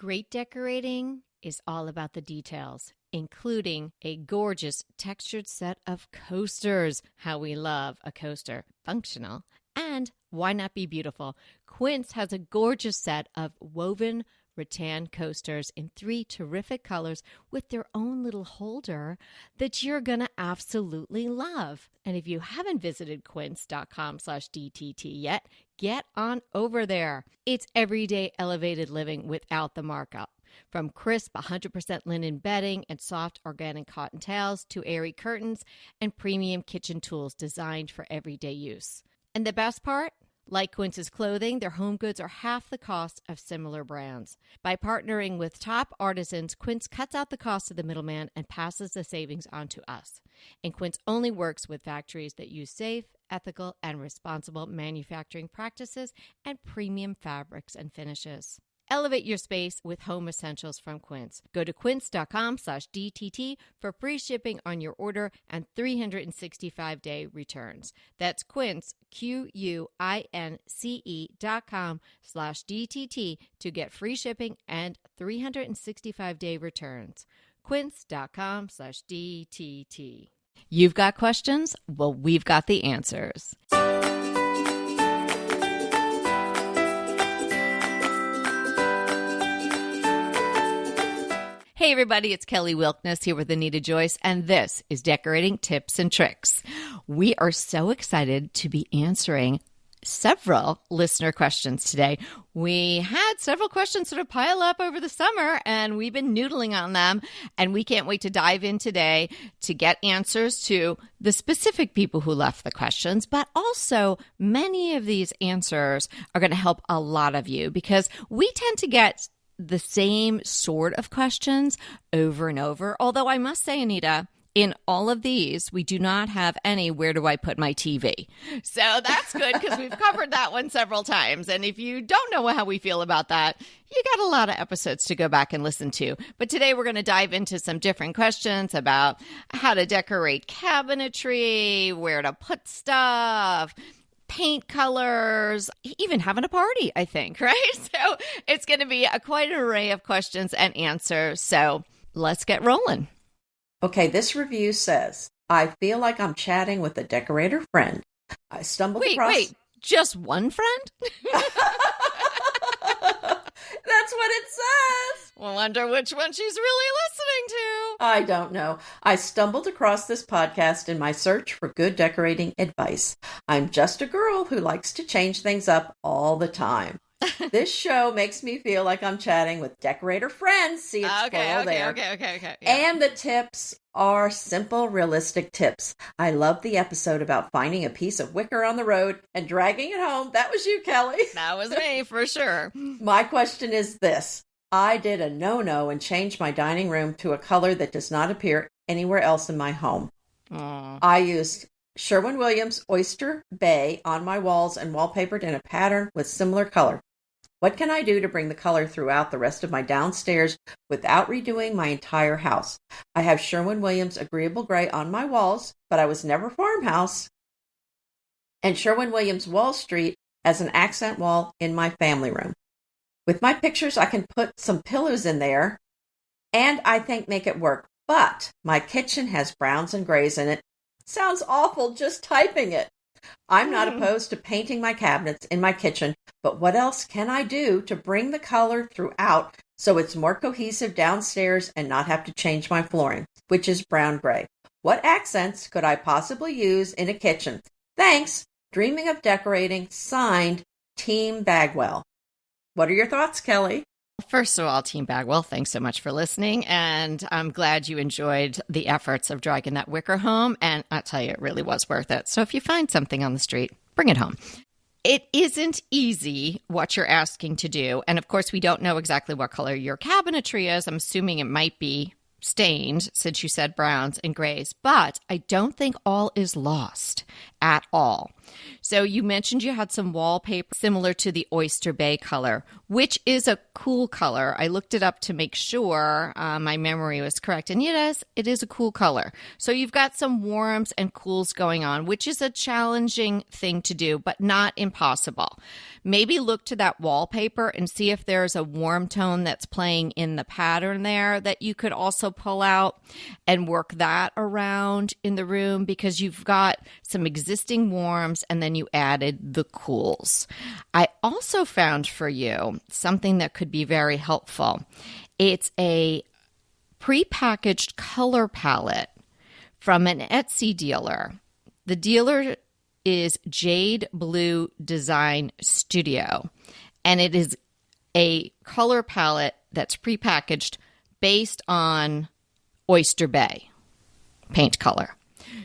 Great decorating is all about the details, including a gorgeous textured set of coasters. How we love a coaster. Functional. And why not be beautiful? Quince has a gorgeous set of woven rattan coasters in 3 terrific colors with their own little holder that you're going to absolutely love. And if you haven't visited quince.com/DTT yet, get on over there. It's everyday elevated living without the markup. From crisp 100% linen bedding and soft organic cotton towels to airy curtains and premium kitchen tools designed for everyday use. And the best part? Like Quince's clothing, their home goods are half the cost of similar brands. By partnering with top artisans, Quince cuts out the cost of the middleman and passes the savings on to us. And Quince only works with factories that use safe, ethical, and responsible manufacturing practices and premium fabrics and finishes. Elevate your space with home essentials from Quince. Go to quince.com/DTT for free shipping on your order and 365-day returns. That's Quince, QUINCE.com/DTT to get free shipping and 365-day returns. Quince.com/DTT. You've got questions? Well, we've got the answers. Hey everybody, it's Kelly Wilkness here with Anita Joyce, and this is Decorating Tips and Tricks. We are so excited to be answering several listener questions today. We had several questions sort of pile up over the summer, and we've been noodling on them, and we can't wait to dive in today to get answers to the specific people who left the questions, but also many of these answers are going to help a lot of you because we tend to get the same sort of questions over and over. Although I must say, Anita, in all of these, we do not have any, where do I put my TV? So that's good because we've covered that one several times. And if you don't know how we feel about that, you got a lot of episodes to go back and listen to. But today we're going to dive into some different questions about how to decorate cabinetry, where to put stuff, paint colors, even having a party, I think, right? So it's going to be quite an array of questions and answers. So let's get rolling. Okay, this review says, I feel like I'm chatting with a decorator friend. I stumbled across... Wait, just one friend? That's what it says. I wonder which one she's really listening to. I don't know. I stumbled across this podcast in my search for good decorating advice. I'm just a girl who likes to change things up all the time. This show makes me feel like I'm chatting with decorator friends. See, it's plural there. Okay. Yeah. And the tips are simple, realistic tips. I love the episode about finding a piece of wicker on the road and dragging it home. That was you, Kelly. That was me, for sure. My question is this. I did a no-no and changed my dining room to a color that does not appear anywhere else in my home. I used Sherwin-Williams Oyster Bay on my walls and wallpapered in a pattern with similar color. What can I do to bring the color throughout the rest of my downstairs without redoing my entire house? I have Sherwin-Williams Agreeable Gray on my walls, but I was never farmhouse, and Sherwin-Williams Wall Street as an accent wall in my family room. With my pictures, I can put some pillows in there, and I think make it work. But my kitchen has browns and grays in it. Sounds awful just typing it. I'm not opposed to painting my cabinets in my kitchen, but what else can I do to bring the color throughout so it's more cohesive downstairs and not have to change my flooring, which is brown-gray? What accents could I possibly use in a kitchen? Thanks. Dreaming of decorating. Signed, Team Bagwell. What are your thoughts, Kelly? First of all, Team Bagwell, thanks so much for listening. And I'm glad you enjoyed the efforts of dragging that wicker home. And I'll tell you, it really was worth it. So if you find something on the street, bring it home. It isn't easy what you're asking to do. And of course, we don't know exactly what color your cabinetry is. I'm assuming it might be stained since you said browns and grays. But I don't think all is lost at all. So you mentioned you had some wallpaper similar to the Oyster Bay color, which is a cool color. I looked it up to make sure my memory was correct. And yes, it is a cool color. So you've got some warms and cools going on, which is a challenging thing to do, but not impossible. Maybe look to that wallpaper and see if there's a warm tone that's playing in the pattern there that you could also pull out and work that around in the room, because you've got some existing warms and then you added the cools. I also found for you something that could be very helpful. It's a prepackaged color palette from an Etsy dealer. The dealer is Jade Blue Design Studio, and it is a color palette that's prepackaged based on Oyster Bay paint color.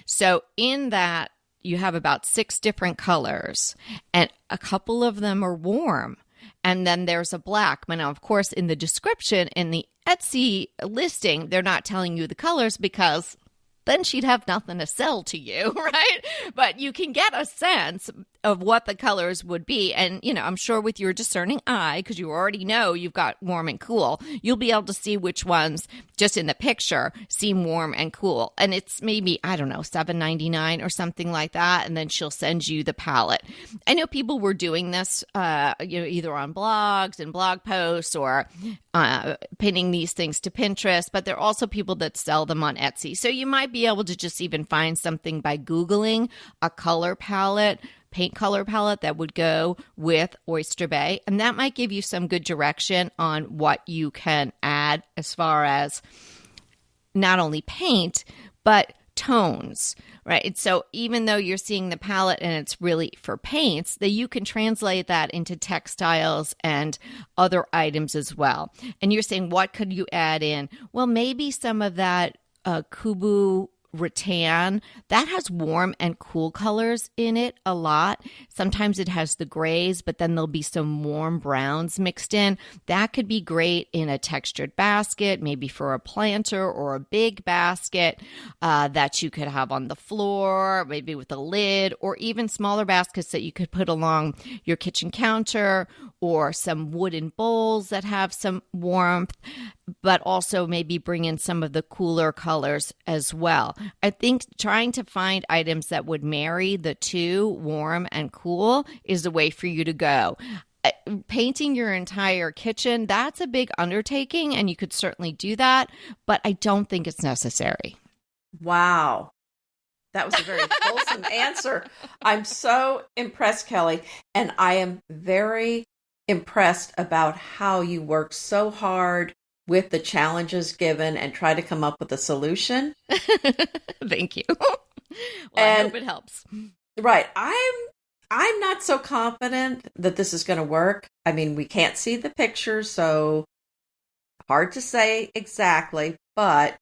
So in that, you have about 6 different colors, and a couple of them are warm. And then there's a black. Now, of course, in the description, in the Etsy listing, they're not telling you the colors because then she'd have nothing to sell to you, right? But you can get a sense of what the colors would be. And, I'm sure with your discerning eye, because you already know you've got warm and cool, you'll be able to see which ones just in the picture seem warm and cool. And it's maybe, I don't know, $7.99 or something like that. And then she'll send you the palette. I know people were doing this, either on blogs and blog posts or pinning these things to Pinterest, but there are also people that sell them on Etsy. So you might be able to just even find something by Googling a color palette, paint color palette that would go with Oyster Bay. And that might give you some good direction on what you can add as far as not only paint, but tones, right? And so even though you're seeing the palette and it's really for paints, that you can translate that into textiles and other items as well. And you're saying, what could you add in? Well, maybe some of that Kubu rattan, that has warm and cool colors in it a lot. Sometimes it has the grays, but then there'll be some warm browns mixed in. That could be great in a textured basket, maybe for a planter or a big basket that you could have on the floor, maybe with a lid, or even smaller baskets that you could put along your kitchen counter, or some wooden bowls that have some warmth, but also maybe bring in some of the cooler colors as well. I think trying to find items that would marry the two, warm and cool, is the way for you to go. Painting your entire kitchen, that's a big undertaking, and you could certainly do that, but I don't think it's necessary. Wow. That was a very wholesome answer. I'm so impressed, Kelly, and I am very impressed about how you work so hard with the challenges given and try to come up with a solution. Thank you. Well, I hope it helps. Right. I'm not so confident that this is going to work. I mean, we can't see the picture, so hard to say exactly, but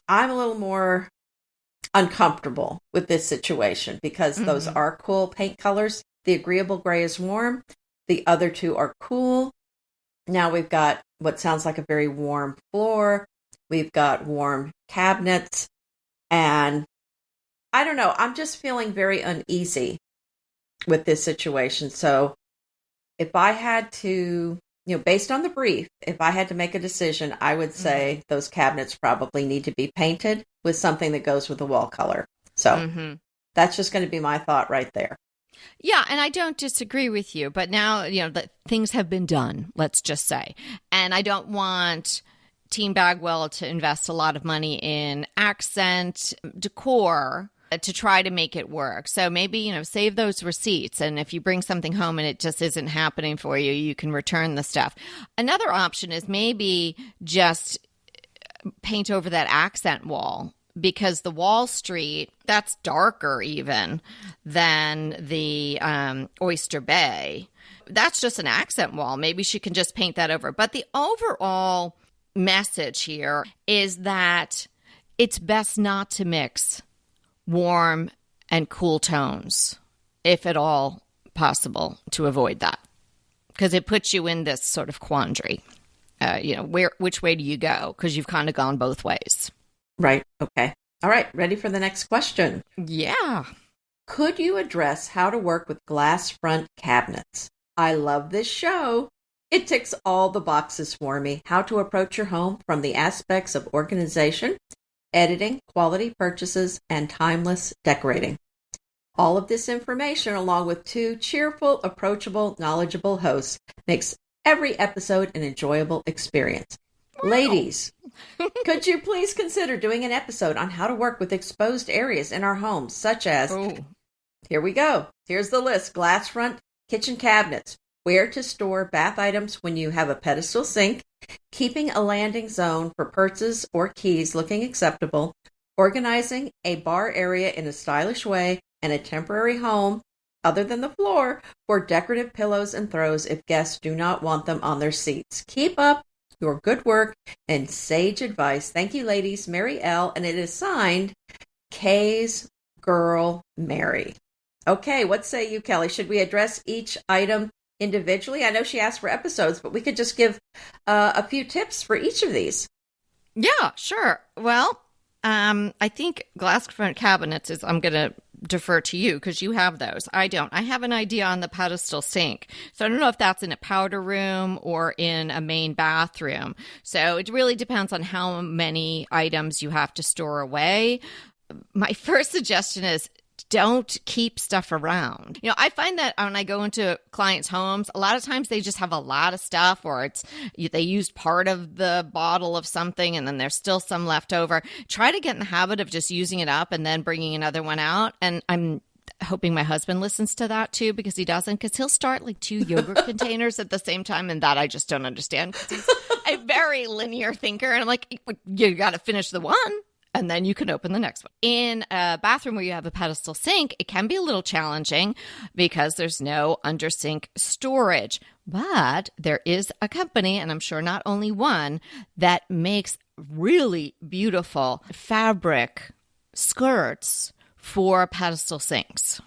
I'm a little more uncomfortable with this situation because those are cool paint colors. The agreeable gray is warm. The other two are cool. Now we've got what sounds like a very warm floor. We've got warm cabinets. And I don't know, I'm just feeling very uneasy with this situation. So if I had to, based on the brief, if I had to make a decision, I would say those cabinets probably need to be painted with something that goes with the wall color. So that's just going to be my thought right there. Yeah, and I don't disagree with you, but now, that things have been done, let's just say. And I don't want Team Bagwell to invest a lot of money in accent decor to try to make it work. So maybe, save those receipts. And if you bring something home and it just isn't happening for you, you can return the stuff. Another option is maybe just paint over that accent wall, because the Wall Street, that's darker even than the Oyster Bay. That's just an accent wall. Maybe she can just paint that over. But the overall message here is that it's best not to mix warm and cool tones, if at all possible, to avoid that. Because it puts you in this sort of quandary. Which way do you go? Because you've kind of gone both ways. Right. Okay. All right. Ready for the next question? Yeah. Could you address how to work with glass front cabinets? I love this show. It ticks all the boxes for me. How to approach your home from the aspects of organization, editing, quality purchases, and timeless decorating. All of this information, along with two cheerful, approachable, knowledgeable hosts, makes every episode an enjoyable experience. Wow. Ladies, could you please consider doing an episode on how to work with exposed areas in our homes, such as, here we go. Here's the list. Glass front kitchen cabinets, where to store bath items when you have a pedestal sink, keeping a landing zone for purses or keys looking acceptable, organizing a bar area in a stylish way, and a temporary home, other than the floor, for decorative pillows and throws if guests do not want them on their seats. Keep up your good work and sage advice. Thank you, ladies. Mary L. And it is signed Kay's Girl Mary. Okay, what say you, Kelly? Should we address each item individually? I know she asked for episodes, but we could just give a few tips for each of these. Yeah, sure. Well, I think glass front cabinets is, I'm going to defer to you because you have those. I don't. I have an idea on the pedestal sink. So I don't know if that's in a powder room or in a main bathroom. So it really depends on how many items you have to store away. My first suggestion is don't keep stuff around. You know, I find that when I go into clients' homes, a lot of times they just have a lot of stuff, or they used part of the bottle of something and then there's still some left over. Try to get in the habit of just using it up and then bringing another one out. And I'm hoping my husband listens to that too, because he doesn't, because he'll start like 2 yogurt containers at the same time. And that I just don't understand, because he's a very linear thinker. And I'm like, you got to finish the one, and then you can open the next one. In a bathroom where you have a pedestal sink, it can be a little challenging because there's no under sink storage. But there is a company, and I'm sure not only one, that makes really beautiful fabric skirts for pedestal sinks.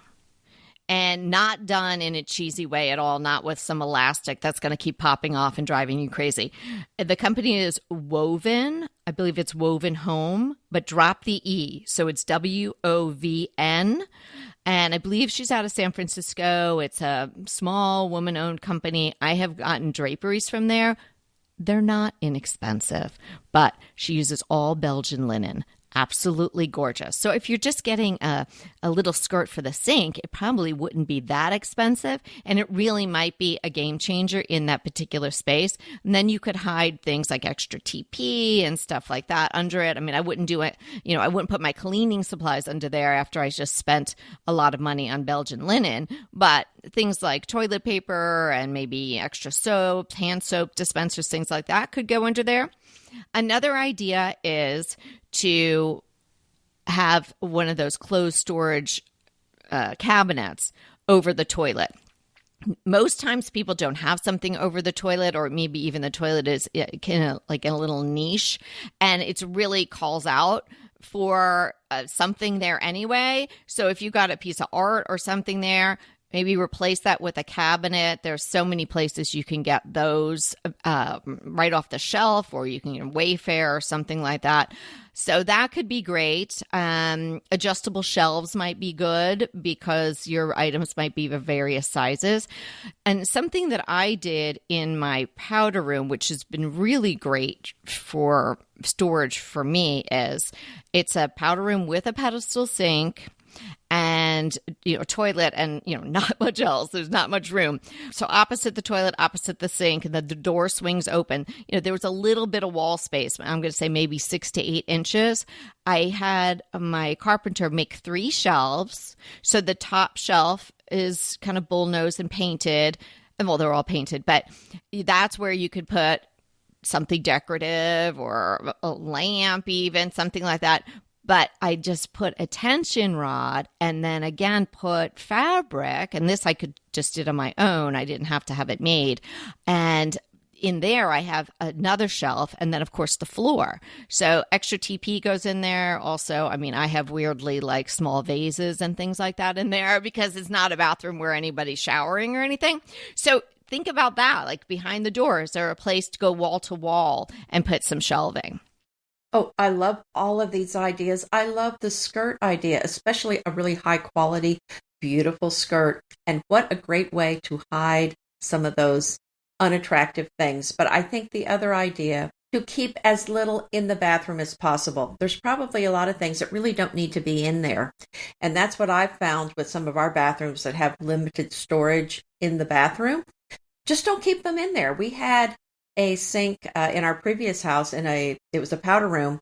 And not done in a cheesy way at all, not with some elastic that's going to keep popping off and driving you crazy. The company is Woven. I believe it's Woven Home, but drop the E. So it's WOVN. And I believe she's out of San Francisco. It's a small woman-owned company. I have gotten draperies from there. They're not inexpensive, but she uses all Belgian linen. Absolutely gorgeous. So if you're just getting a little skirt for the sink, it probably wouldn't be that expensive, and it really might be a game changer in that particular space. And then you could hide things like extra TP and stuff like that under it. I mean, I wouldn't do it, I wouldn't put my cleaning supplies under there after I just spent a lot of money on Belgian linen, but things like toilet paper and maybe extra soap, hand soap dispensers, things like that could go under there. Another idea is to have one of those closed storage cabinets over the toilet. Most times people don't have something over the toilet, or maybe even the toilet is like in a little niche, and it really calls out for something there anyway. So if you got a piece of art or something there, maybe replace that with a cabinet. There's so many places you can get those right off the shelf, or you can get Wayfair or something like that. So that could be great. Adjustable shelves might be good because your items might be of various sizes. And something that I did in my powder room, which has been really great for storage for me, is it's a powder room with a pedestal sink and toilet, and not much else. There's not much room. So opposite the toilet, opposite the sink, and the door swings open. There was a little bit of wall space. I'm going to say maybe 6 to 8 inches. I had my carpenter make 3 shelves. So the top shelf is kind of bullnosed and painted. Well, they're all painted, but that's where you could put something decorative or a lamp, even something like that. But I just put a tension rod and then again put fabric. And this I could just did on my own. I didn't have to have it made. And in there, I have another shelf and then, of course, the floor. So extra TP goes in there. Also, I have weirdly like small vases and things like that in there because it's not a bathroom where anybody's showering or anything. So think about that. Like behind the door, is there a place to go wall to wall and put some shelving? Oh, I love all of these ideas. I love the skirt idea, especially a really high quality, beautiful skirt. And what a great way to hide some of those unattractive things. But I think the other idea to keep as little in the bathroom as possible. There's probably a lot of things that really don't need to be in there. And that's what I've found with some of our bathrooms that have limited storage in the bathroom. Just don't keep them in there. We had a sink in our previous house it was a powder room,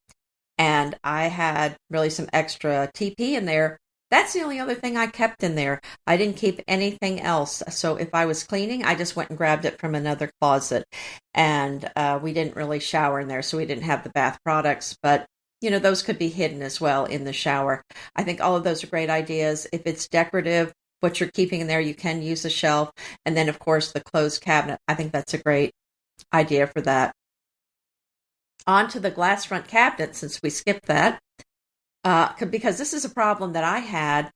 and I had really some extra TP in there. That's the only other thing I kept in there. I didn't keep anything else. So if I was cleaning, I just went and grabbed it from another closet. And we didn't really shower in there, so we didn't have the bath products. But, those could be hidden as well in the shower. I think all of those are great ideas. If it's decorative, what you're keeping in there, you can use a shelf. And then, of course, the closed cabinet. I think that's a great idea for that. On to the glass front cabinet, since we skipped that. Because this is a problem that I had,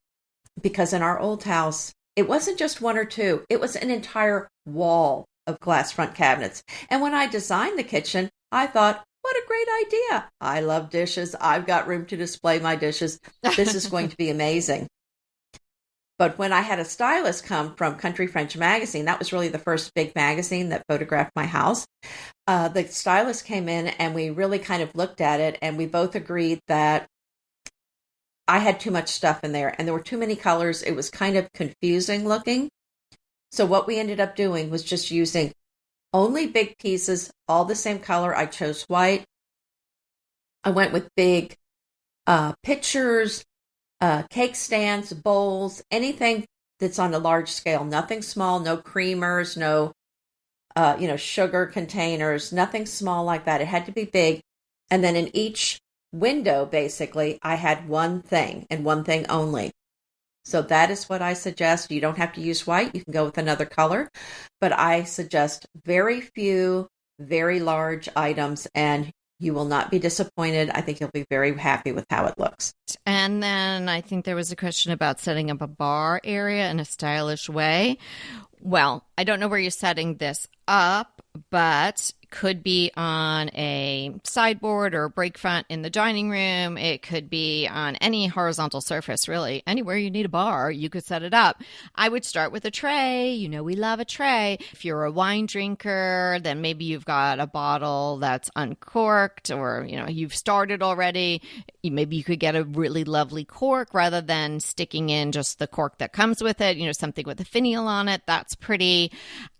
because in our old house, it wasn't just one or two, it was an entire wall of glass front cabinets. And when I designed the kitchen, I thought, what a great idea. I love dishes. I've got room to display my dishes. This is going to be amazing. But when I had a stylist come from Country French magazine, that was really the first big magazine that photographed my house. The stylist came in and we really kind of looked at it, and we both agreed that I had too much stuff in there and there were too many colors. It was kind of confusing looking. So what we ended up doing was just using only big pieces, all the same color. I chose white. I went with big pitchers, cake stands, bowls, anything that's on a large scale, nothing small, no creamers, no, sugar containers, nothing small like that. It had to be big. And then in each window, basically, I had one thing and one thing only. So that is what I suggest. You don't have to use white. You can go with another color. But I suggest very few, very large items, and you will not be disappointed. I think you'll be very happy with how it looks. And then I think there was a question about setting up a bar area in a stylish way. Well, I don't know where you're setting this up, but could be on a sideboard or a break front in the dining room. It could be on any horizontal surface, really. Anywhere you need a bar, you could set it up. I would start with a tray. We love a tray. If you're a wine drinker, then maybe you've got a bottle that's uncorked, or, you've started already. Maybe you could get a really lovely cork rather than sticking in just the cork that comes with it, something with a finial on it. That's pretty.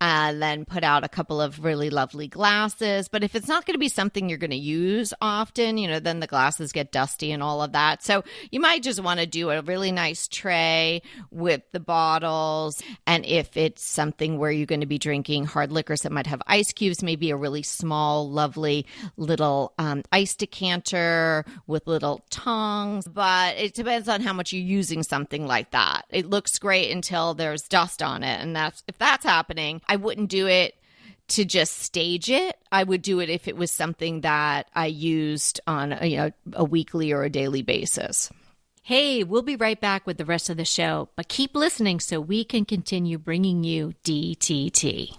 Then put out a couple of really lovely glasses. But if it's not going to be something you're going to use often, then the glasses get dusty and all of that. So you might just want to do a really nice tray with the bottles. And if it's something where you're going to be drinking hard liquors that might have ice cubes, maybe a really small, lovely little ice decanter with little tongs. But it depends on how much you're using something like that. It looks great until there's dust on it. And if that's happening, I wouldn't do it to just stage it. I would do it if it was something that I used on a weekly or a daily basis. Hey, we'll be right back with the rest of the show, but keep listening so we can continue bringing you DTT.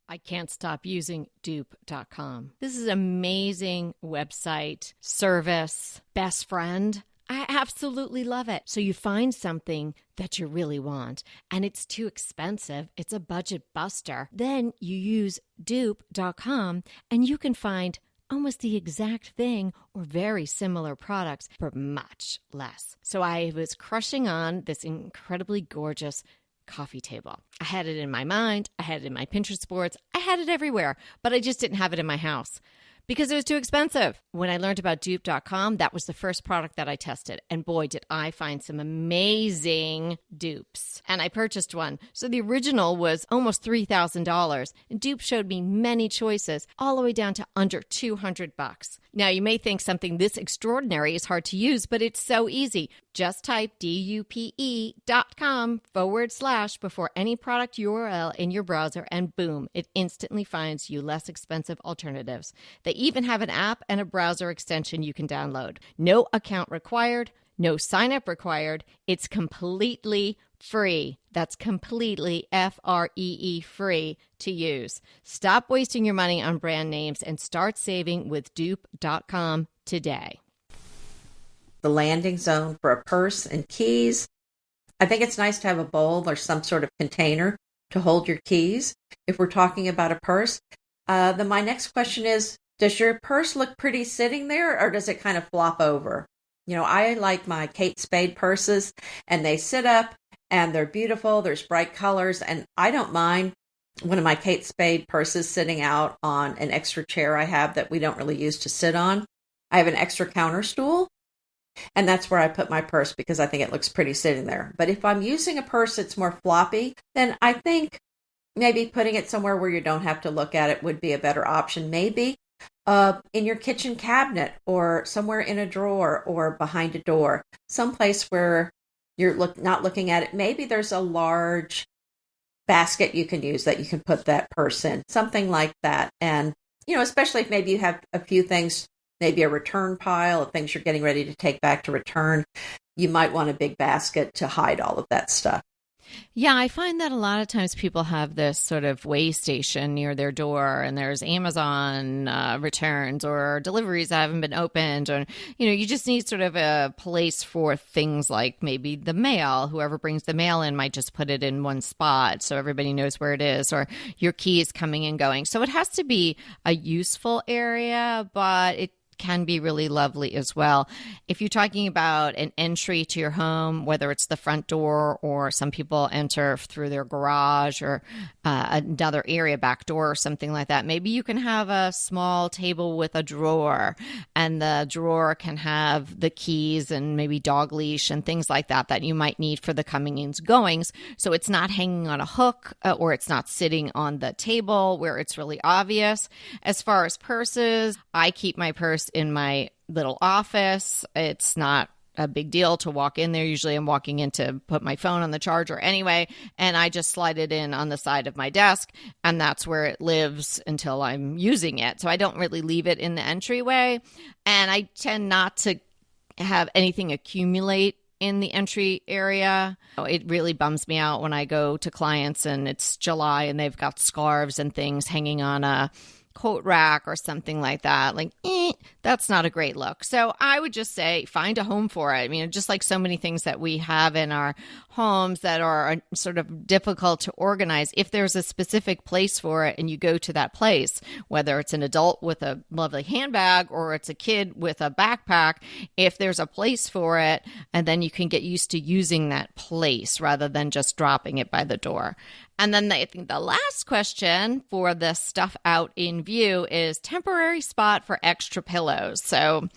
I can't stop using dupe.com. This is an amazing website, service, best friend. I absolutely love it. So you find something that you really want and it's too expensive, it's a budget buster. Then you use dupe.com and you can find almost the exact thing or very similar products for much less. So I was crushing on this incredibly gorgeous coffee table. I had it in my mind, I had it in my Pinterest boards, I had it everywhere, but I just didn't have it in my house because it was too expensive. When I learned about dupe.com, that was the first product that I tested. And boy, did I find some amazing dupes. And I purchased one. So the original was almost $3,000. And dupe showed me many choices, all the way down to under $200. Now, you may think something this extraordinary is hard to use, but it's so easy. Just type dupe.com/ before any product URL in your browser, and boom, it instantly finds you less expensive alternatives. They even have an app and a browser extension you can download. No account required, no sign up required. It's completely free. That's completely free free to use. Stop wasting your money on brand names and start saving with dupe.com today? The landing zone for a purse and keys. I think it's nice to have a bowl or some sort of container to hold your keys. If we're talking about a purse, then my next question is, does your purse look pretty sitting there, or does it kind of flop over? I like my Kate Spade purses, and they sit up and they're beautiful. There's bright colors, and I don't mind one of my Kate Spade purses sitting out on an extra chair I have that we don't really use to sit on. I have an extra counter stool, and that's where I put my purse because I think it looks pretty sitting there. But if I'm using a purse that's more floppy, then I think maybe putting it somewhere where you don't have to look at it would be a better option. Maybe in your kitchen cabinet or somewhere in a drawer or behind a door, someplace where you're not looking at it. Maybe there's a large basket you can use that you can put that purse in, something like that. And, especially if maybe you have a few things, maybe a return pile of things you're getting ready to take back to return, you might want a big basket to hide all of that stuff. Yeah, I find that a lot of times people have this sort of weigh station near their door, and there's Amazon returns or deliveries that haven't been opened, or, you just need sort of a place for things like maybe the mail. Whoever brings the mail in might just put it in one spot so everybody knows where it is, or your keys coming and going. So it has to be a useful area, but it can be really lovely as well. If you're talking about an entry to your home, whether it's the front door or some people enter through their garage or another area, back door or something like that, maybe you can have a small table with a drawer, and the drawer can have the keys and maybe dog leash and things like that that you might need for the comings and goings. So it's not hanging on a hook or it's not sitting on the table where it's really obvious. As far as purses, I keep my purse in my little office. It's not a big deal to walk in there. Usually I'm walking in to put my phone on the charger anyway, and I just slide it in on the side of my desk, and that's where it lives until I'm using it. So I don't really leave it in the entryway, and I tend not to have anything accumulate in the entry area. It really bums me out when I go to clients and it's July and they've got scarves and things hanging on a coat rack or something like that. That's not a great look. So I would just say find a home for it. I mean, just like so many things that we have in our homes that are sort of difficult to organize, if there's a specific place for it and you go to that place, whether it's an adult with a lovely handbag or it's a kid with a backpack, if there's a place for it, and then you can get used to using that place rather than just dropping it by the door. And then I think the last question for the stuff out in view is temporary spot for extra pillows. So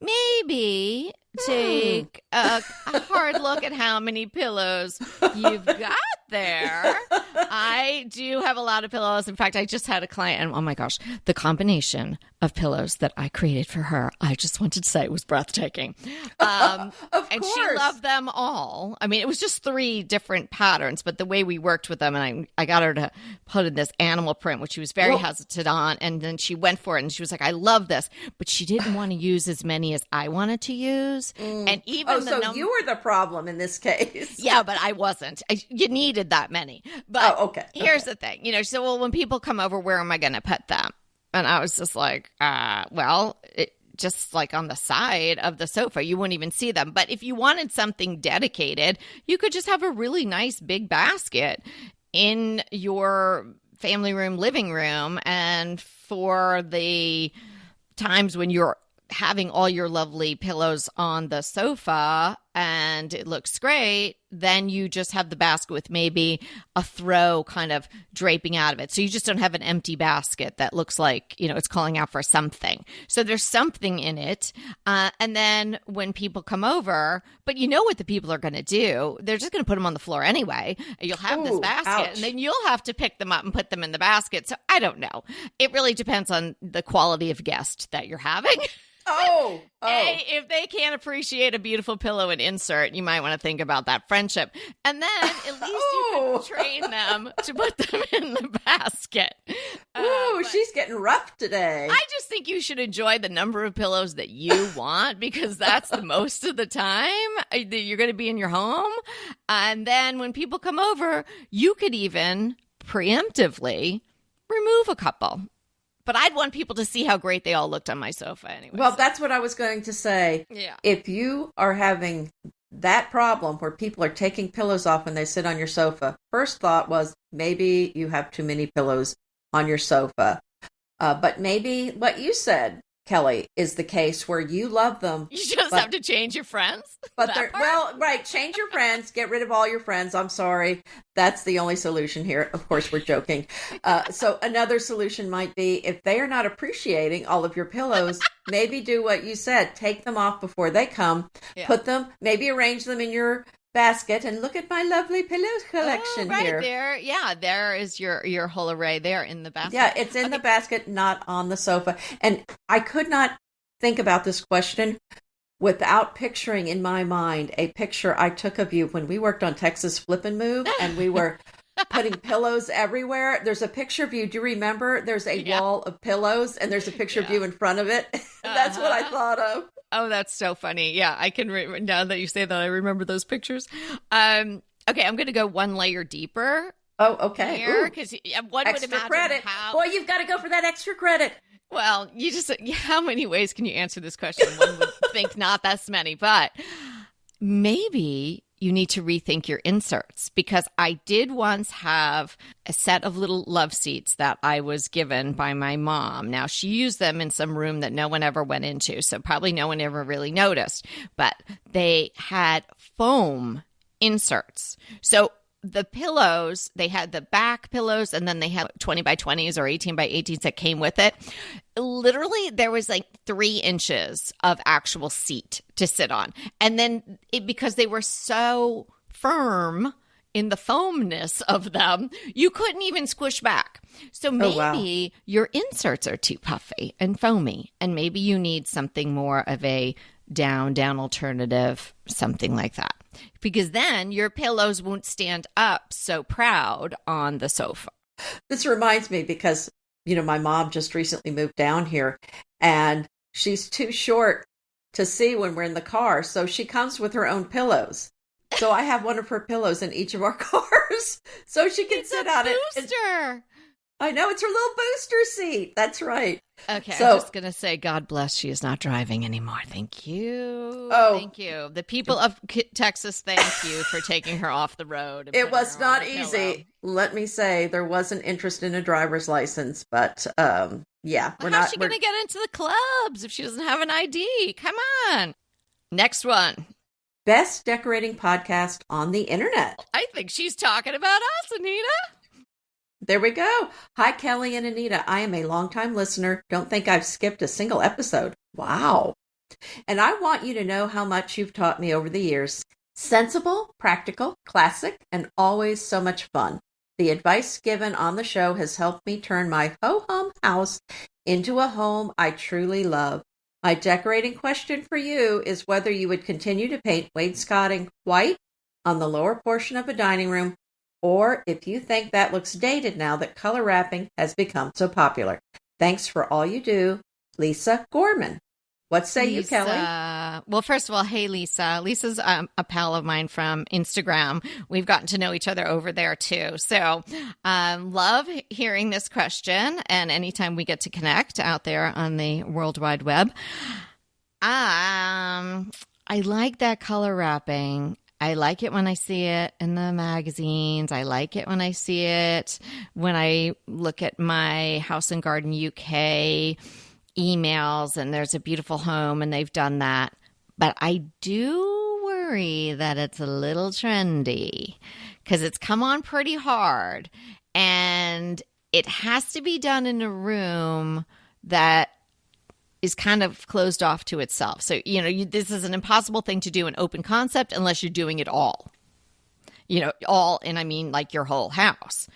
maybe take a hard look at how many pillows you've got there. I do have a lot of pillows. In fact, I just had a client, and oh my gosh, the combination of pillows that I created for her, I just wanted to say it was breathtaking. Of and course. She loved them all. I mean, it was just 3 different patterns, but the way we worked with them, and I got her to put in this animal print, which she was very hesitant on, and then she went for it, and she was like, I love this, but she didn't want to use as many as I wanted to use. And even so you were the problem in this case. Yeah, but I wasn't. You needed that many. But okay. Here's the thing. So, well, when people come over, where am I going to put them? And I was just like, just like on the side of the sofa. You wouldn't even see them. But if you wanted something dedicated, you could just have a really nice big basket in your family room, living room. And for the times when you're having all your lovely pillows on the sofa and it looks great, then you just have the basket with maybe a throw kind of draping out of it. So you just don't have an empty basket that looks like, it's calling out for something. So there's something in it. And then when people come over, but you know what the people are going to do, they're just going to put them on the floor anyway. You'll have this basket, ouch. And then you'll have to pick them up and put them in the basket. So I don't know. It really depends on the quality of guest that you're having. Oh. Hey, if they can't appreciate a beautiful pillow and insert, you might want to think about that friendship. And then at least you can train them to put them in the basket. She's getting rough today. I just think you should enjoy the number of pillows that you want, because that's the most of the time that you're going to be in your home. And then when people come over, you could even preemptively remove a couple. But I'd want people to see how great they all looked on my sofa anyway. Well, that's what I was going to say. Yeah. If you are having that problem where people are taking pillows off when they sit on your sofa, first thought was maybe you have too many pillows on your sofa. But maybe what you said, Kelly, is the case where you love them. You just have to change your friends. But right, change your friends, get rid of all your friends. I'm sorry. That's the only solution here. Of course, we're joking. So another solution might be if they are not appreciating all of your pillows, maybe do what you said. Take them off before they come. Yeah. Put them, maybe arrange them in your basket and look at my lovely pillow collection right here. There. Yeah, there is your whole array there in the basket. Yeah, it's in the basket, not on the sofa. And I could not think about this question without picturing in my mind a picture I took of you when we worked on Texas Flip and Move and we were putting pillows everywhere. There's a picture of you. Do you remember? There's a wall of pillows and there's a picture of you in front of it. That's what I thought of. Oh, that's so funny. Yeah, I can now that you say that, I remember those pictures. Okay, I'm going to go one layer deeper. Oh, okay. Because one extra would imagine credit. Boy, you've got to go for that extra credit. Well, how many ways can you answer this question? One would think not that many, but maybe you need to rethink your inserts, because I did once have a set of little love seats that I was given by my mom. Now, she used them in some room that no one ever went into, so probably no one ever really noticed, but they had foam inserts. So the pillows, they had the back pillows, and then they had 20 by 20s or 18 by 18s that came with it. Literally, there was like 3 inches of actual seat to sit on. And then because they were so firm in the foamness of them, you couldn't even squish back. So maybe your inserts are too puffy and foamy, and maybe you need something more of a down alternative, something like that. Because then your pillows won't stand up so proud on the sofa. This reminds me because, my mom just recently moved down here and she's too short to see when we're in the car. So she comes with her own pillows. So I have one of her pillows in each of our cars so she can sit on it. Booster. I know, it's her little booster seat. That's right. Okay, so, I'm just going to say, God bless, she is not driving anymore. Thank you. Oh. Thank you. The people of Texas, thank you for taking her off the road. It was not easy. Let me say, there was an interest in a driver's license, but how's she going to get into the clubs if she doesn't have an ID? Come on. Next one. Best decorating podcast on the internet. I think she's talking about us, Anita. There we go. Hi, Kelly and Anita. I am a longtime listener. Don't think I've skipped a single episode. Wow. And I want you to know how much you've taught me over the years. Sensible, practical, classic, and always so much fun. The advice given on the show has helped me turn my ho-hum house into a home I truly love. My decorating question for you is whether you would continue to paint wainscoting white on the lower portion of a dining room, or if you think that looks dated now that color wrapping has become so popular. Thanks for all you do, Lisa Gorman. What say you, Kelly? Well, first of all, hey, Lisa. Lisa's a pal of mine from Instagram. We've gotten to know each other over there, too. So love hearing this question. And anytime we get to connect out there on the World Wide Web. I like that color wrapping. I like it when I see it in the magazines. I like it when I see it when I look at my House and Garden UK emails and there's a beautiful home and they've done that. But I do worry that it's a little trendy because it's come on pretty hard and it has to be done in a room that is kind of closed off to itself. So, this is an impossible thing to do in open concept unless you're doing it all. And I mean like your whole house.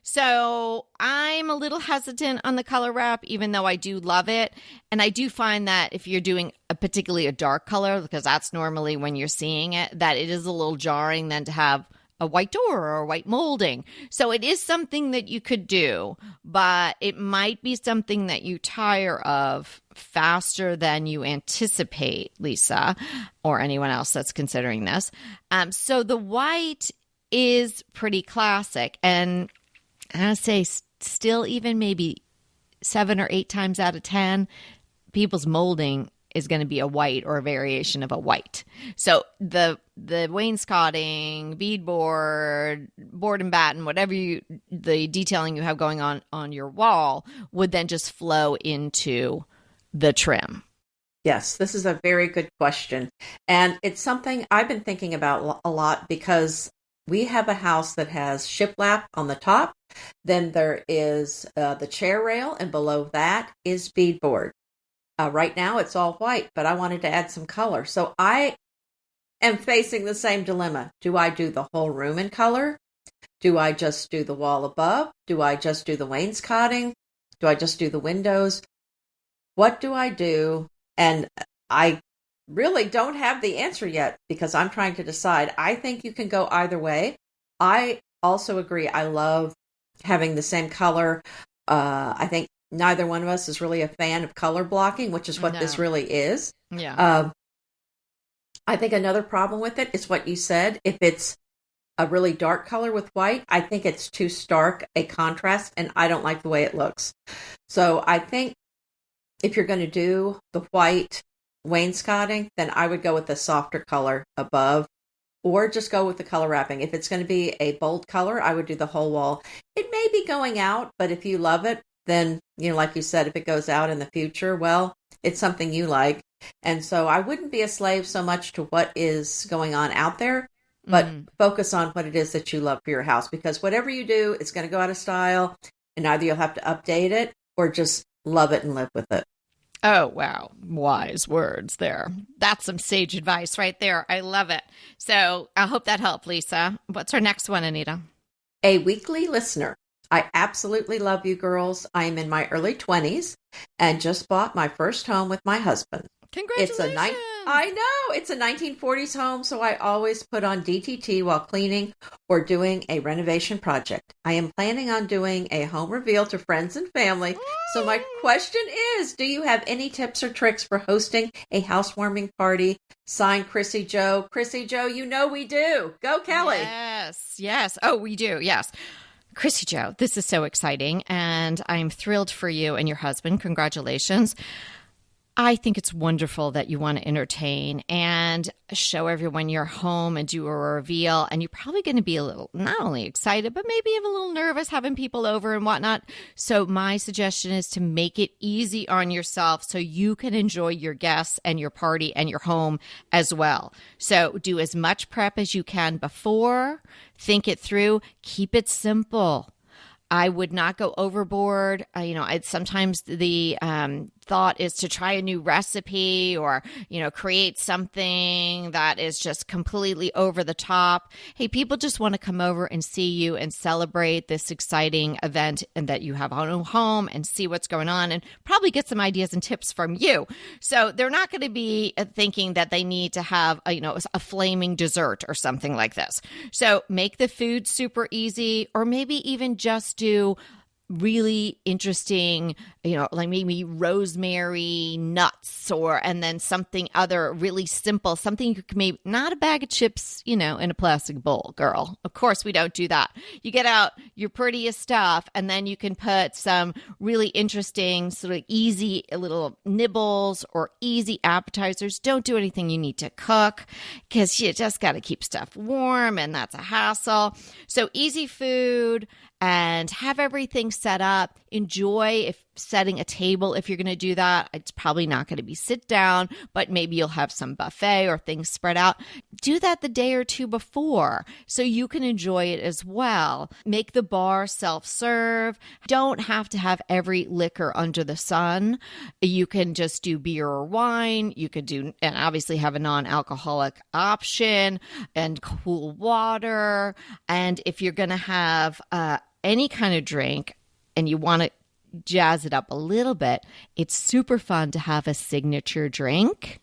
So I'm a little hesitant on the color wrap, even though I do love it. And I do find that if you're doing particularly a dark color, because that's normally when you're seeing it, that it is a little jarring then to have a white door or white molding. So it is something that you could do, but it might be something that you tire of faster than you anticipate, Lisa, or anyone else that's considering this. So the white is pretty classic. And I would say still even maybe 7 or 8 times out of 10, people's molding is going to be a white or a variation of a white. So the wainscoting, beadboard, board and batten, whatever the detailing you have going on your wall would then just flow into the trim. Yes, this is a very good question. And it's something I've been thinking about a lot because we have a house that has shiplap on the top. Then there is the chair rail, and below that is beadboard. Right now it's all white, but I wanted to add some color. So I am facing the same dilemma. Do I do the whole room in color? Do I just do the wall above? Do I just do the wainscoting? Do I just do the windows? What do I do? And I really don't have the answer yet because I'm trying to decide. I think you can go either way. I also agree. I love having the same color. I think neither one of us is really a fan of color blocking, which is what this really is. Yeah. I think another problem with it is what you said. If it's a really dark color with white, I think it's too stark a contrast, and I don't like the way it looks. So I think if you're going to do the white wainscoting, then I would go with the softer color above, or just go with the color wrapping. If it's going to be a bold color, I would do the whole wall. It may be going out, but if you love it, then, like you said, if it goes out in the future, well, it's something you like. And so I wouldn't be a slave so much to what is going on out there, but focus on what it is that you love for your house, because whatever you do, it's going to go out of style, and either you'll have to update it or just love it and live with it. Oh, wow. Wise words there. That's some sage advice right there. I love it. So I hope that helped, Lisa. What's our next one, Anita? A weekly listener. I absolutely love you girls. I am in my early 20s and just bought my first home with my husband. Congratulations. I know. It's a 1940s home, so I always put on DTT while cleaning or doing a renovation project. I am planning on doing a home reveal to friends and family. So my question is, do you have any tips or tricks for hosting a housewarming party? Signed, Chrissy Joe. Chrissy Joe, we do. Go, Kelly. Yes. Oh, we do. Yes. Chrissy Joe, this is so exciting, and I'm thrilled for you and your husband. Congratulations. I think it's wonderful that you want to entertain and show everyone your home and do a reveal. And you're probably going to be a little, not only excited, but maybe even a little nervous having people over and whatnot. So my suggestion is to make it easy on yourself so you can enjoy your guests and your party and your home as well. So do as much prep as you can before, think it through, keep it simple. I would not go overboard. Sometimes the thought is to try a new recipe or, create something that is just completely over the top. Hey, people just want to come over and see you and celebrate this exciting event and that you have a new home and see what's going on and probably get some ideas and tips from you. So they're not going to be thinking that they need to have, a flaming dessert or something like this. So make the food super easy, or maybe even just do really interesting, like maybe rosemary nuts and then something other really simple, something you can maybe, not a bag of chips, in a plastic bowl, girl. Of course, we don't do that. You get out your prettiest stuff and then you can put some really interesting sort of easy little nibbles or easy appetizers. Don't do anything you need to cook because you just got to keep stuff warm and that's a hassle. So easy food, and have everything set up. Enjoy if setting a table. If you're going to do that, it's probably not going to be sit down, but maybe you'll have some buffet or things spread out. Do that the day or two before so you can enjoy it as well. Make the bar self-serve. Don't have to have every liquor under the sun. You can just do beer or wine. You could do, and obviously have a non-alcoholic option and cool water. And if you're going to have any kind of drink and you want to jazz it up a little bit, it's super fun to have a signature drink.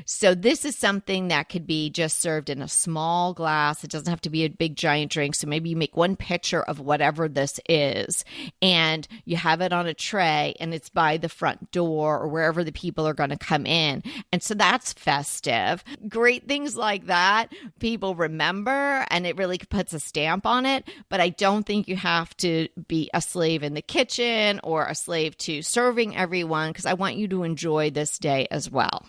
So this is something that could be just served in a small glass. It doesn't have to be a big giant drink. So maybe you make one pitcher of whatever this is and you have it on a tray and it's by the front door or wherever the people are going to come in. And so that's festive. Great things like that people remember, and it really puts a stamp on it. But I don't think you have to be a slave in the kitchen or a slave to serving everyone, because I want you to enjoy this day as well.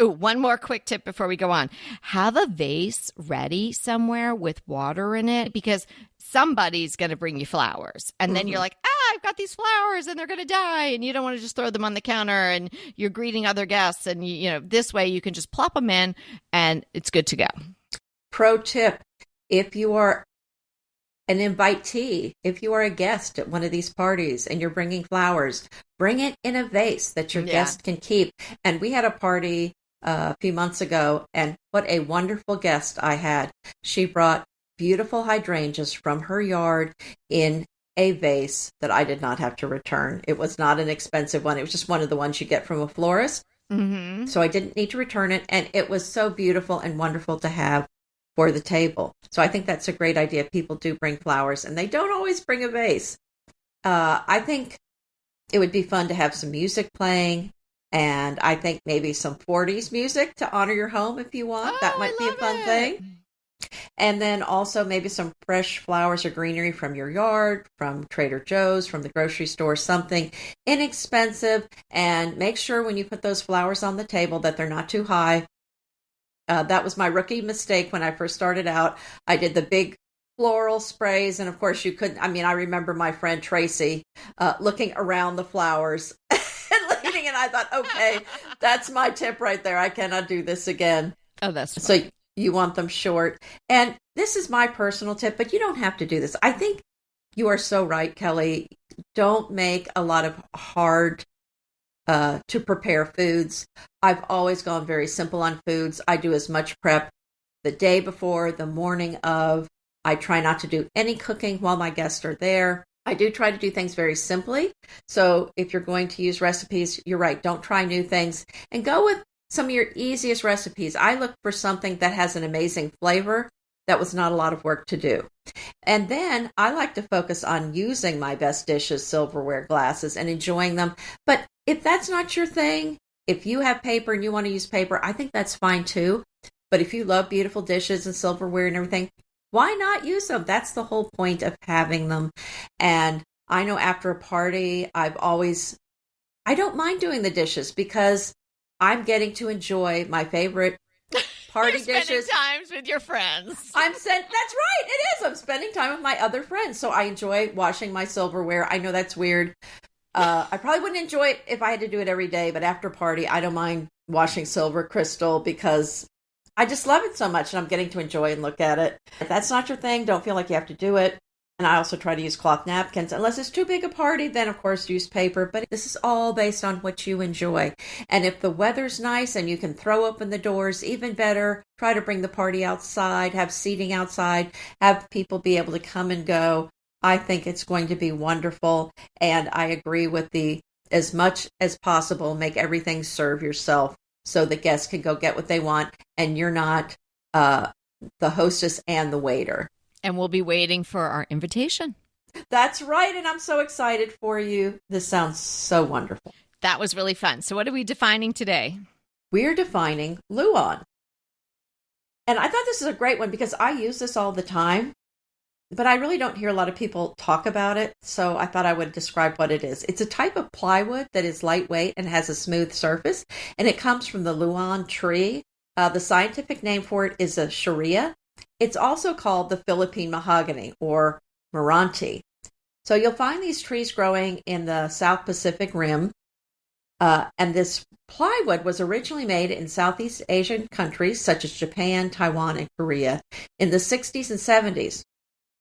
Oh, one more quick tip before we go on. Have a vase ready somewhere with water in it, because somebody's going to bring you flowers. And then you're like, I've got these flowers and they're going to die. And you don't want to just throw them on the counter and you're greeting other guests. And, this way you can just plop them in and it's good to go. Pro tip, if you are an invitee, if you are a guest at one of these parties and you're bringing flowers, bring it in a vase that your guest can keep. And we had a party a few months ago, and what a wonderful guest I had. She brought beautiful hydrangeas from her yard in a vase that I did not have to return. It was not an expensive one. It was just one of the ones you get from a florist. Mm-hmm. So I didn't need to return it. And it was so beautiful and wonderful to have for the table. So I think that's a great idea. People do bring flowers and they don't always bring a vase. I think it would be fun to have some music playing. And I think maybe some 40s music to honor your home if you want. That might be a fun thing. And then also maybe some fresh flowers or greenery from your yard, from Trader Joe's, from the grocery store, something inexpensive. And make sure when you put those flowers on the table that they're not too high. That was my rookie mistake when I first started out. I did the big floral sprays. And of course you couldn't. I remember my friend Tracy looking around the flowers and leaving. And I thought, okay, that's my tip right there. I cannot do this again. Oh, that's fun. So you want them short. And this is my personal tip, but you don't have to do this. I think you are so right, Kelly. Don't make a lot of hard to prepare foods. I've always gone very simple on foods. I do as much prep the day before, the morning of. I try not to do any cooking while my guests are there. I do try to do things very simply. So if you're going to use recipes, you're right. Don't try new things and go with some of your easiest recipes. I look for something that has an amazing flavor that was not a lot of work to do. And then I like to focus on using my best dishes, silverware, glasses, and enjoying them. But if that's not your thing, if you have paper and you want to use paper, I think that's fine too. But if you love beautiful dishes and silverware and everything, why not use them? That's the whole point of having them. And I know after a party, I don't mind doing the dishes because I'm getting to enjoy my favorite party You're dishes. Spending times with your friends. That's right. It is. I'm spending time with my other friends. So I enjoy washing my silverware. I know that's weird. I probably wouldn't enjoy it if I had to do it every day, but after a party, I don't mind washing silver crystal because I just love it so much and I'm getting to enjoy and look at it. If that's not your thing, don't feel like you have to do it. And I also try to use cloth napkins. Unless it's too big a party, then of course use paper. But this is all based on what you enjoy. And if the weather's nice and you can throw open the doors, even better. Try to bring the party outside, have seating outside, have people be able to come and go. I think it's going to be wonderful. And I agree with as much as possible, make everything serve yourself so the guests can go get what they want. And you're not the hostess and the waiter. And we'll be waiting for our invitation. That's right. And I'm so excited for you. This sounds so wonderful. That was really fun. So what are we defining today? We're defining luan. And I thought this is a great one because I use this all the time, but I really don't hear a lot of people talk about it. So I thought I would describe what it is. It's a type of plywood that is lightweight and has a smooth surface. And it comes from the luan tree. The scientific name for it is a sharia. It's also called the Philippine mahogany or Meranti. So you'll find these trees growing in the South Pacific Rim. And this plywood was originally made in Southeast Asian countries such as Japan, Taiwan, and Korea in the 60s and 70s.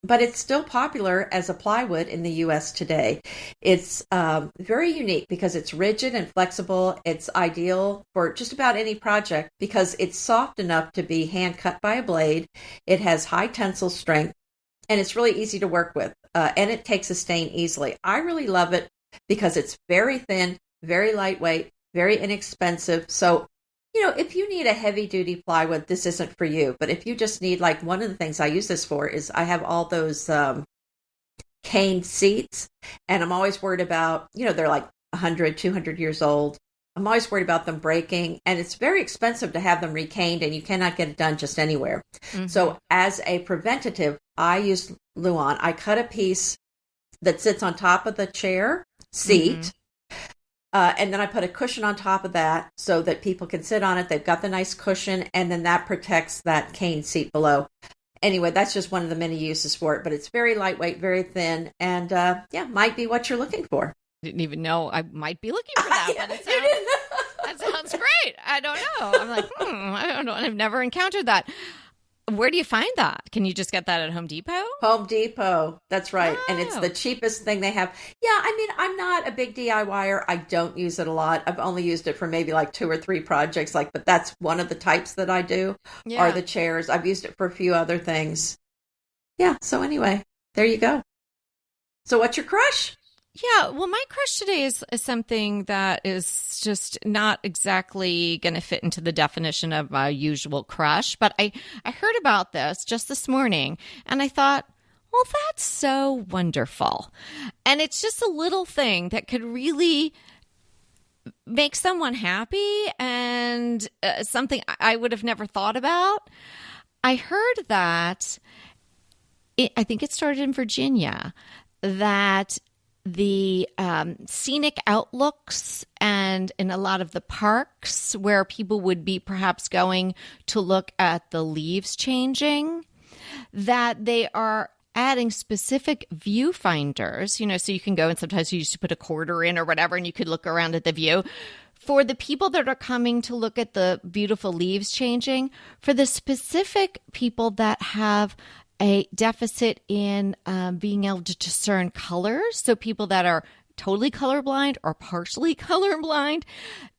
But it's still popular as a plywood in the U.S. today. It's very unique because it's rigid and flexible. It's ideal for just about any project because it's soft enough to be hand cut by a blade. It has high tensile strength, and it's really easy to work with. And it takes a stain easily. I really love it because it's very thin, very lightweight, very inexpensive. So if you need a heavy duty plywood, this isn't for you. But if you just need, like, one of the things I use this for is I have all those cane seats, and I'm always worried about, they're like 100, 200 years old. I'm always worried about them breaking, and it's very expensive to have them recaned, and you cannot get it done just anywhere. Mm-hmm. So as a preventative, I use Luan. I cut a piece that sits on top of the chair seat. Mm-hmm. And then I put a cushion on top of that so that people can sit on it. They've got the nice cushion, and then that protects that cane seat below. Anyway, that's just one of the many uses for it, but it's very lightweight, very thin, and might be what you're looking for. Didn't even know I might be looking for that, but that sounds great. I don't know. I'm like, I don't know. I've never encountered that. Where do you find that? Can you just get that at Home Depot? Home Depot. That's right. Oh. And it's the cheapest thing they have. Yeah, I mean, I'm not a big DIYer. I don't use it a lot. I've only used it for maybe like 2 or 3 projects. But that's one of the types that I do are the chairs. I've used it for a few other things. Yeah. So anyway, there you go. So what's your crush? Yeah, well, my crush today is something that is just not exactly going to fit into the definition of my usual crush. But I heard about this just this morning, and I thought, well, that's so wonderful. And it's just a little thing that could really make someone happy, and something I would have never thought about. I heard that, I think it started in Virginia, that the scenic outlooks and in a lot of the parks where people would be perhaps going to look at the leaves changing, that they are adding specific viewfinders, so you can go, and sometimes you used to put a quarter in or whatever, and you could look around at the view. For the people that are coming to look at the beautiful leaves changing, for the specific people that have a deficit in being able to discern colors. So people that are totally colorblind or partially colorblind,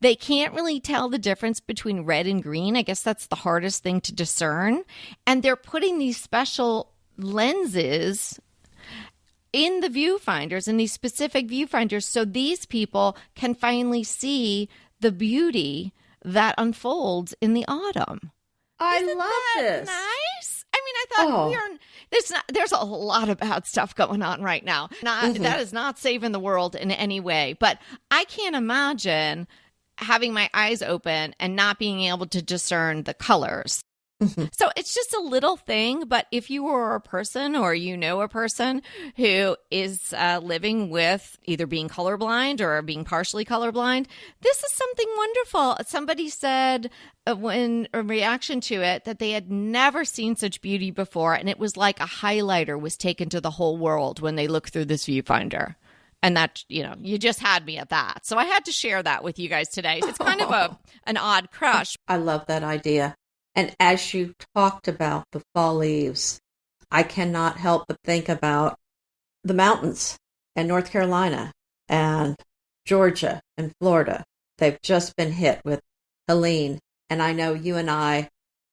they can't really tell the difference between red and green. I guess that's the hardest thing to discern. And they're putting these special lenses in the viewfinders, in these specific viewfinders, so these people can finally see the beauty that unfolds in the autumn. Isn't love this. Nice? I mean, I thought there's a lot of bad stuff going on right now. That is not saving the world in any way. But I can't imagine having my eyes open and not being able to discern the colors. So it's just a little thing, but if you were a person or a person who is living with either being colorblind or being partially colorblind, this is something wonderful. Somebody said in a reaction to it that they had never seen such beauty before, and it was like a highlighter was taken to the whole world when they looked through this viewfinder. And that, you just had me at that. So I had to share that with you guys today. It's kind of an odd crush. I love that idea. And as you talked about the fall leaves, I cannot help but think about the mountains and North Carolina and Georgia and Florida. They've just been hit with Helene. And I know you and I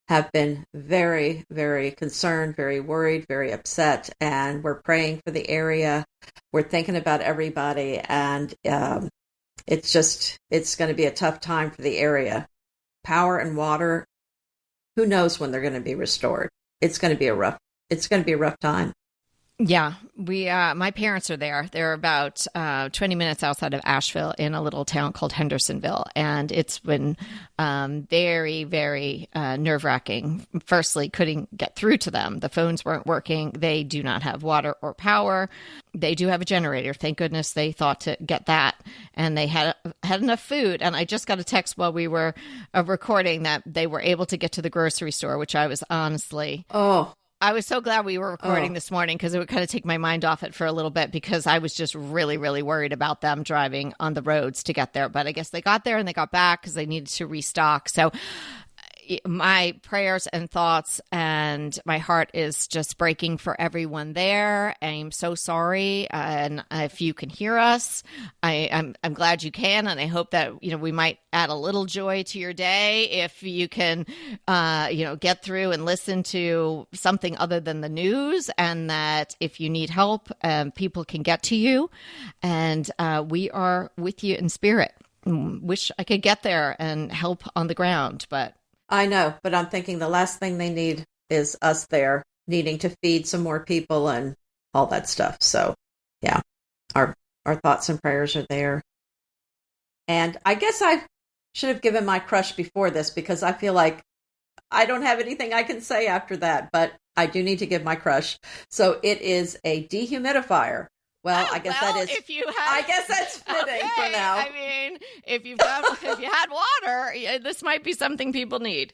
have been very, very concerned, very worried, very upset. And we're praying for the area. We're thinking about everybody. And it's going to be a tough time for the area. Power and water, who knows when they're going to be restored? It's going to be a rough time. Yeah, my parents are there. They're about 20 minutes outside of Asheville in a little town called Hendersonville. And it's been very, very nerve-wracking. Firstly, couldn't get through to them. The phones weren't working. They do not have water or power. They do have a generator. Thank goodness they thought to get that. And they had enough food. And I just got a text while we were recording that they were able to get to the grocery store, which I was honestly... I was so glad we were recording this morning because it would kind of take my mind off it for a little bit because I was just really, really worried about them driving on the roads to get there. But I guess they got there and they got back because they needed to restock. So my prayers and thoughts and my heart is just breaking for everyone there. I'm so sorry. And if you can hear us, I'm glad you can. And I hope that, we might add a little joy to your day if you can, get through and listen to something other than the news, and that if you need help, people can get to you. And we are with you in spirit. Wish I could get there and help on the ground, but I know, but I'm thinking the last thing they need is us there needing to feed some more people and all that stuff. So, yeah, our thoughts and prayers are there. And I guess I should have given my crush before this because I feel like I don't have anything I can say after that, but I do need to give my crush. So it is a dehumidifier. Well, I guess that is. I guess that's fitting for now. I mean, if you had water, this might be something people need.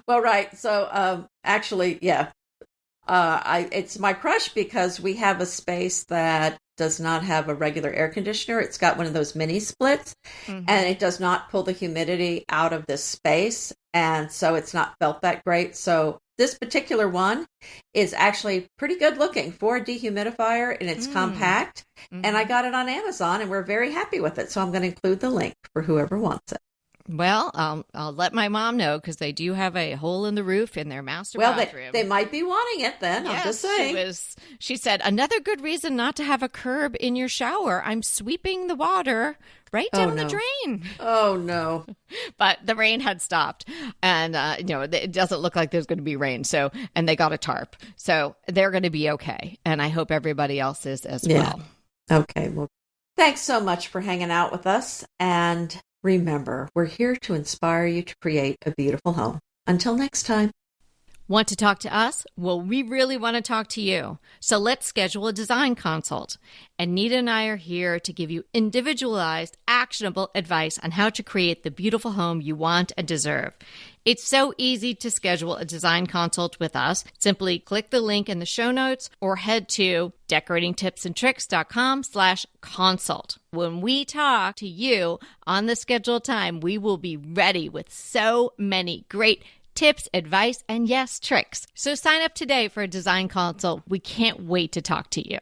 Well, right. So, actually, yeah, it's my crush because we have a space that does not have a regular air conditioner. It's got one of those mini splits, and it does not pull the humidity out of this space, and so it's not felt that great. So this particular one is actually pretty good looking for a dehumidifier, and it's compact. And I got it on Amazon, and we're very happy with it. So I'm going to include the link for whoever wants it. Well, I'll let my mom know because they do have a hole in the roof in their master bathroom. They might be wanting it then. Yes, I'm just saying. She said, another good reason not to have a curb in your shower. I'm sweeping the water right down the drain. Oh, no. But the rain had stopped. And, it doesn't look like there's going to be rain. So, and they got a tarp. So they're going to be okay. And I hope everybody else is as well. Okay. Well, thanks so much for hanging out with us. And remember, we're here to inspire you to create a beautiful home. Until next time. Want to talk to us? Well, we really want to talk to you. So let's schedule a design consult. Anita and I are here to give you individualized, actionable advice on how to create the beautiful home you want and deserve. It's so easy to schedule a design consult with us. Simply click the link in the show notes or head to decoratingtipsandtricks.com/consult. When we talk to you on the scheduled time, we will be ready with so many great tips, advice, and yes, tricks. So sign up today for a design consult. We can't wait to talk to you.